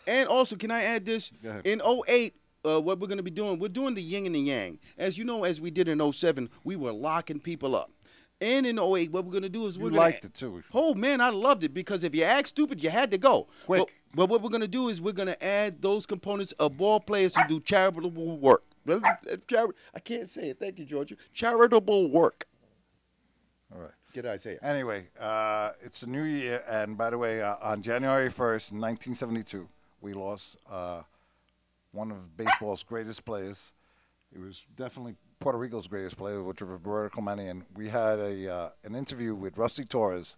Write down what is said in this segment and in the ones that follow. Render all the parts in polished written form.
And also, can I add this? Go ahead. In '08, what we're going to be doing, we're doing the yin and the yang. As you know, as we did in '07, we were locking people up. And in '08, what we're going to do is You we're going liked to. it too. Oh, man, I loved it because if you act stupid, you had to go. Quick. But what we're going to do is we're going to add those components of ball players who do charitable work. I can't say it. Thank you, Georgia. Charitable work. All right. Get Isaiah. Anyway, it's a new year, and by the way, on January 1st, 1972, we lost one of baseball's greatest players. He was definitely Puerto Rico's greatest player, which was Roberto Clemente, and we had an interview with Rusty Torres,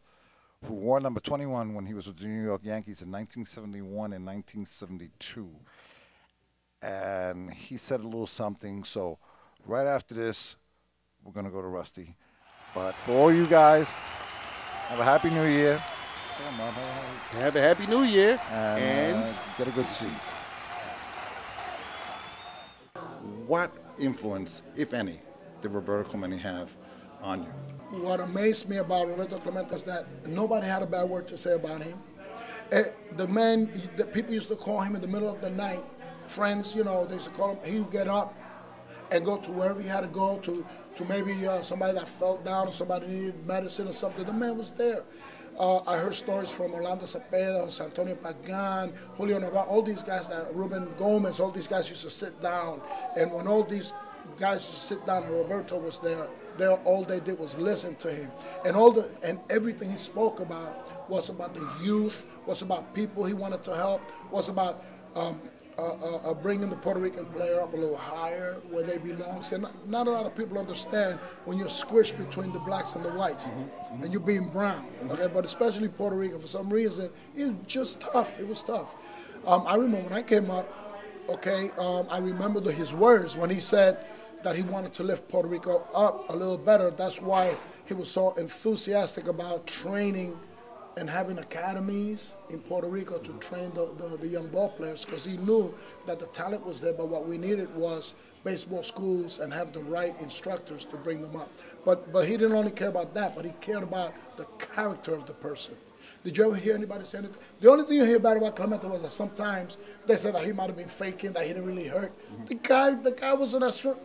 who wore number 21 when he was with the New York Yankees in 1971 and 1972. And he said a little something, so right after this, we're going to go to Rusty. But for all you guys, have a happy new year. Have a happy new year. And get a good seat. What influence, if any, did Roberto Clemente have on you? What amazed me about Roberto Clemente is that nobody had a bad word to say about him. The man, the people used to call him in the middle of the night, friends, they used to call him, he would get up and go to wherever he had to go, to maybe somebody that fell down or somebody needed medicine or something. The man was there. I heard stories from Orlando Cepeda, Jose Antonio Pagan, Julio Navarro, all these guys, Ruben Gomez, all these guys used to sit down. And when all these guys used to sit down and Roberto was there, all they did was listen to him. And everything he spoke about was about the youth, was about people he wanted to help, was about bringing the Puerto Rican player up a little higher where they belong. So not a lot of people understand when you're squished between the blacks and the whites, and you're being brown. Okay, but especially Puerto Rico, for some reason, it was just tough. It was tough. I remember when I came up. Okay, I remember his words when he said that he wanted to lift Puerto Rico up a little better. That's why he was so enthusiastic about training and having academies in Puerto Rico to train the young ball players, because he knew that the talent was there, but what we needed was baseball schools and have the right instructors to bring them up. But he didn't only care about that, but he cared about the character of the person. Did you ever hear anybody say anything? The only thing you hear about Clemente was that sometimes they said that he might have been faking, that he didn't really hurt. The guy was an astronaut.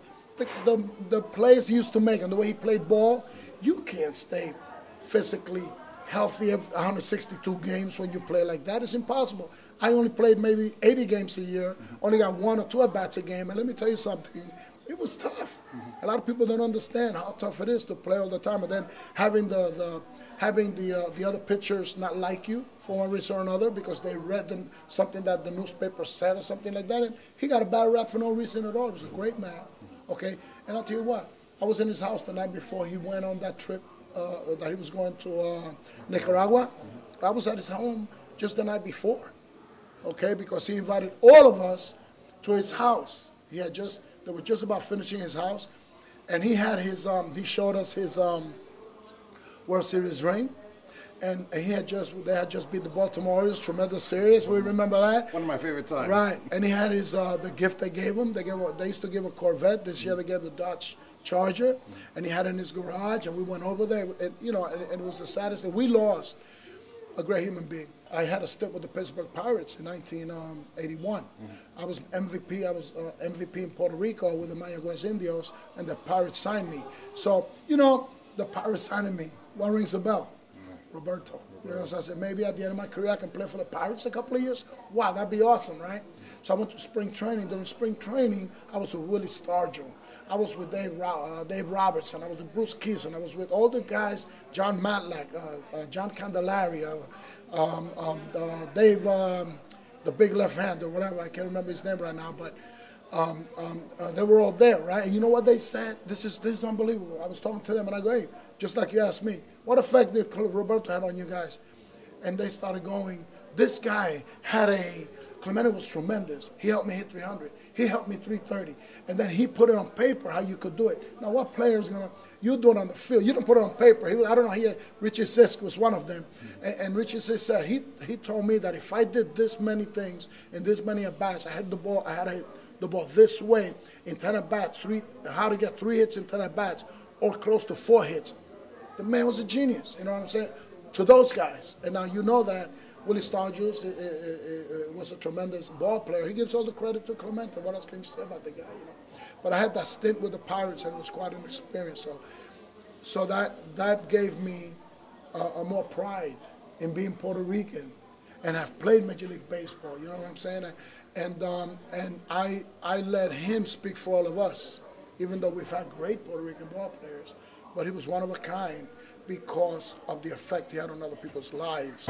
The plays he used to make and the way he played ball, you can't stay physically healthy 162 games when you play like that. It's impossible. I only played maybe 80 games a year, only got 1 or 2 at-bats a game, and let me tell you something, it was tough. A lot of people don't understand how tough it is to play all the time, and then having the other pitchers not like you for one reason or another because they read something that the newspaper said or something like that, and he got a bad rap for no reason at all. He was a great man, okay? And I'll tell you what, I was in his house the night before he went on that trip that he was going to Nicaragua. I was at his home just the night before, okay, because he invited all of us to his house. They were just about finishing his house, and he had he showed us his World Series ring, and they had just beat the Baltimore Orioles, tremendous series. We remember that. One of my favorite times. Right, and he had his the gift they gave him. They used to give a Corvette. This year they gave the Dodge Charger, and he had it in his garage, and we went over there, and it was the saddest thing. We lost a great human being. I had a stint with the Pittsburgh Pirates in 1981. I was MVP. I was MVP in Puerto Rico with the Mayagüez Indios, and the Pirates signed me. So, the Pirates signing me. What rings a bell? Roberto. So I said, maybe at the end of my career I can play for the Pirates a couple of years. Wow, that'd be awesome, right? So I went to spring training. During spring training, I was with Willie Stargell. I was with Dave Robertson. I was with Bruce Kison. I was with all the guys, John Matlack, John Candelaria, Dave, the big left-hander, whatever. I can't remember his name right now, but they were all there, right? And you know what they said? This is unbelievable. I was talking to them, and I go, hey, just like you asked me, what effect did Roberto have on you guys? And they started going, this guy Clemente was tremendous. He helped me hit 300. He helped me 330. And then he put it on paper how you could do it. Now, what player is going to, you do it on the field. You don't put it on paper. I don't know, Richie Sisk was one of them. And Richie Sisk said, he told me that if I did this many things and this many at-bats, I had to hit the ball this way in 10 at-bats, how to get 3 hits in 10 at-bats or close to 4 hits. The man was a genius, you know what I'm saying, to those guys. And now you know that Willie Stargis was a tremendous ball player. He gives all the credit to Clemente. What else can you say about the guy? But I had that stint with the Pirates, and it was quite an experience. So that gave me a more pride in being Puerto Rican, and have played Major League Baseball. You know what I'm saying? And I let him speak for all of us, even though we've had great Puerto Rican ball players. But he was one of a kind because of the effect he had on other people's lives.